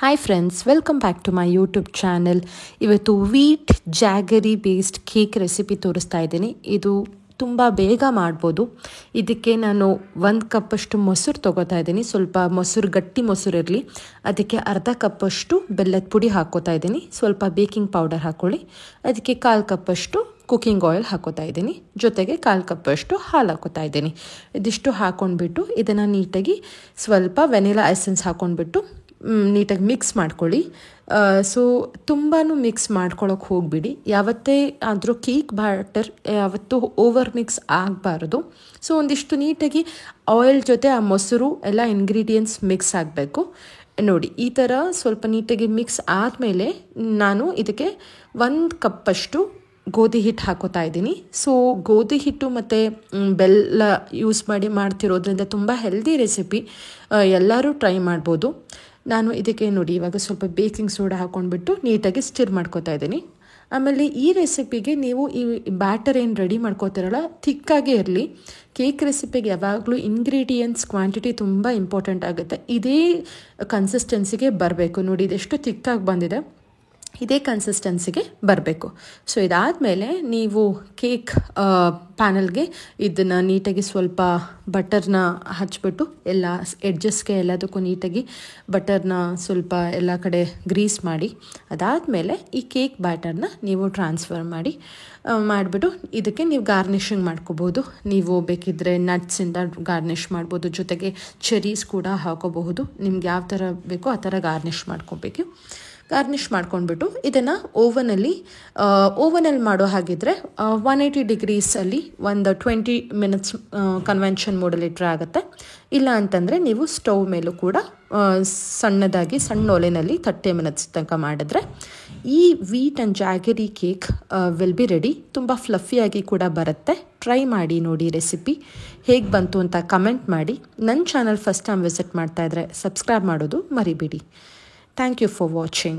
Hi friends, welcome back to my YouTube channel. ಇವತ್ತು wheat jaggery based cake recipe ತೋರಿಸ್ತಾ ಇದ್ದೀನಿ. ಇದು ತುಂಬ ಬೇಗ ಮಾಡ್ಬೋದು. ಇದಕ್ಕೆ ನಾನು 1 ಕಪ್ಪಷ್ಟು ಮೊಸರು ತೊಗೋತಾ ಇದ್ದೀನಿ. ಸ್ವಲ್ಪ ಮೊಸರು, ಗಟ್ಟಿ ಮೊಸರು ಇರಲಿ. ಅದಕ್ಕೆ ಅರ್ಧ ಕಪ್ಪಷ್ಟು ಬೆಲ್ಲದ ಪುಡಿ ಹಾಕ್ಕೋತಾ ಇದ್ದೀನಿ. ಸ್ವಲ್ಪ ಬೇಕಿಂಗ್ ಪೌಡರ್ ಹಾಕ್ಕೊಳ್ಳಿ. ಅದಕ್ಕೆ 1/4 ಕಪ್ಪಷ್ಟು ಕುಕ್ಕಿಂಗ್ ಆಯಿಲ್ ಹಾಕೋತಾ ಇದ್ದೀನಿ. ಜೊತೆಗೆ 1/4 ಕಪ್ಪಷ್ಟು ಹಾಲು ಹಾಕೋತಾ ಇದ್ದೀನಿ. ಇದಿಷ್ಟು ಹಾಕ್ಕೊಂಡ್ಬಿಟ್ಟು ಇದನ್ನು ನೀಟಾಗಿ ಸ್ವಲ್ಪ ವೆನಿಲಾ ಎಸೆನ್ಸ್ ಹಾಕ್ಕೊಂಡ್ಬಿಟ್ಟು ನೀಟಾಗಿ ಮಿಕ್ಸ್ ಮಾಡ್ಕೊಳ್ಳಿ. ಸೊ ತುಂಬಾ ಮಿಕ್ಸ್ ಮಾಡ್ಕೊಳ್ಳೋಕೆ ಹೋಗಿಬಿಡಿ. ಯಾವತ್ತೇ ಆದರೂ ಕೇಕ್ ಬ್ಯಾಟರ್ ಯಾವತ್ತೂ ಓವರ್ ಮಿಕ್ಸ್ ಆಗಬಾರ್ದು. ಸೊ ಒಂದಿಷ್ಟು ನೀಟಾಗಿ ಆಯಿಲ್ ಜೊತೆ ಆ ಮೊಸರು ಎಲ್ಲ ಇಂಗ್ರೀಡಿಯೆಂಟ್ಸ್ ಮಿಕ್ಸ್ ಆಗಬೇಕು. ನೋಡಿ, ಈ ಥರ ಸ್ವಲ್ಪ ನೀಟಾಗಿ ಮಿಕ್ಸ್ ಆದಮೇಲೆ ನಾನು ಇದಕ್ಕೆ 1 ಕಪ್ಪಷ್ಟು ಗೋಧಿ ಹಿಟ್ಟು ಹಾಕೋತಾ ಇದ್ದೀನಿ. ಸೊ ಗೋಧಿ ಹಿಟ್ಟು ಮತ್ತು ಬೆಲ್ಲ ಯೂಸ್ ಮಾಡಿ ಮಾಡ್ತಿರೋದ್ರಿಂದ ತುಂಬ ಹೆಲ್ದಿ ರೆಸಿಪಿ, ಎಲ್ಲರೂ ಟ್ರೈ ಮಾಡ್ಬೋದು. ನಾನು ಇದಕ್ಕೆ ನೋಡಿ ಇವಾಗ ಸ್ವಲ್ಪ ಬೇಕಿಂಗ್ ಸೋಡಾ ಹಾಕ್ಕೊಂಡ್ಬಿಟ್ಟು ನೀಟಾಗಿ ಸ್ಟಿರ್ ಮಾಡ್ಕೋತಾ ಇದ್ದೀನಿ. ಆಮೇಲೆ ಈ ರೆಸಿಪಿಗೆ ನೀವು ಈ ಬ್ಯಾಟರ್ ಏನು ರೆಡಿ ಮಾಡ್ಕೋತಿರಲ್ಲ, ಥಿಕ್ಕಾಗೇ ಇರಲಿ. ಕೇಕ್ ರೆಸಿಪಿಗೆ ಯಾವಾಗಲೂ ಇಂಗ್ರೀಡಿಯೆಂಟ್ಸ್ ಕ್ವಾಂಟಿಟಿ ತುಂಬ ಇಂಪಾರ್ಟೆಂಟ್ ಆಗುತ್ತೆ. ಇದೇ ಕನ್ಸಿಸ್ಟೆನ್ಸಿಗೆ ಬರಬೇಕು. ನೋಡಿ, ಇದೆಷ್ಟು ಥಿಕ್ಕಾಗಿ ಬಂದಿದೆ, ಇದೇ ಕನ್ಸಿಸ್ಟೆನ್ಸಿಗೆ ಬರಬೇಕು. ಸೊ ಇದಾದಮೇಲೆ ನೀವು ಕೇಕ್ ಪ್ಯಾನಲ್ಗೆ ಇದನ್ನು ನೀಟಾಗಿ ಸ್ವಲ್ಪ ಬಟರ್ನ ಹಚ್ಬಿಟ್ಟು ಎಲ್ಲ ಎಡ್ಜಸ್ಗೆ ಎಲ್ಲದಕ್ಕೂ ನೀಟಾಗಿ ಬಟರ್ನ ಸ್ವಲ್ಪ ಎಲ್ಲ ಕಡೆ ಗ್ರೀಸ್ ಮಾಡಿ, ಅದಾದಮೇಲೆ ಈ ಕೇಕ್ ಬ್ಯಾಟರ್ನ ನೀವು ಟ್ರಾನ್ಸ್ಫರ್ ಮಾಡಿಬಿಟ್ಟು ಇದಕ್ಕೆ ನೀವು ಗಾರ್ನಿಷಿಂಗ್ ಮಾಡ್ಕೋಬೋದು. ನೀವು ಬೇಕಿದ್ದರೆ ನಟ್ಸಿಂದ ಗಾರ್ನಿಷ್ ಮಾಡ್ಬೋದು, ಜೊತೆಗೆ ಚೆರೀಸ್ ಕೂಡ ಹಾಕೋಬಹುದು. ನಿಮ್ಗೆ ಯಾವ ಥರ ಬೇಕೋ ಆ ಥರ ಗಾರ್ನಿಷ್ ಮಾಡ್ಕೋಬೇಕು. ಗಾರ್ನಿಷ್ ಮಾಡ್ಕೊಂಡ್ಬಿಟ್ಟು ಇದನ್ನು ಓವನಲ್ಲಿ ಮಾಡೋ ಹಾಗಿದ್ರೆ 180 ಡಿಗ್ರೀಸಲ್ಲಿ ಒಂದು 20 ಮಿನಿಟ್ಸ್ ಕನ್ವೆನ್ಷನ್ ಮೋಡಲ್ಲಿ ಇಟ್ಟರೆ ಆಗುತ್ತೆ. ಇಲ್ಲ ಅಂತಂದರೆ ನೀವು ಸ್ಟವ್ ಮೇಲೂ ಕೂಡ ಸಣ್ಣದಾಗಿ ಸಣ್ಣ ಒಲೆಯಲ್ಲಿ 30 ಮಿನಿಟ್ಸ್ ತನಕ ಮಾಡಿದ್ರೆ ಈ wheat and jaggery cake will be ready. ತುಂಬ ಫ್ಲಫಿಯಾಗಿ ಕೂಡ ಬರುತ್ತೆ. ಟ್ರೈ ಮಾಡಿ ನೋಡಿ ರೆಸಿಪಿ. ಹೇಗೆ ಬಂತು ಅಂತ ಕಮೆಂಟ್ ಮಾಡಿ. ನನ್ನ ಚಾನಲ್ ಫಸ್ಟ್ ಟೈಮ್ ವಿಸಿಟ್ ಮಾಡ್ತಾಯಿದ್ರೆ ಸಬ್ಸ್ಕ್ರೈಬ್ ಮಾಡೋದು ಮರಿಬೇಡಿ. Thank you for watching.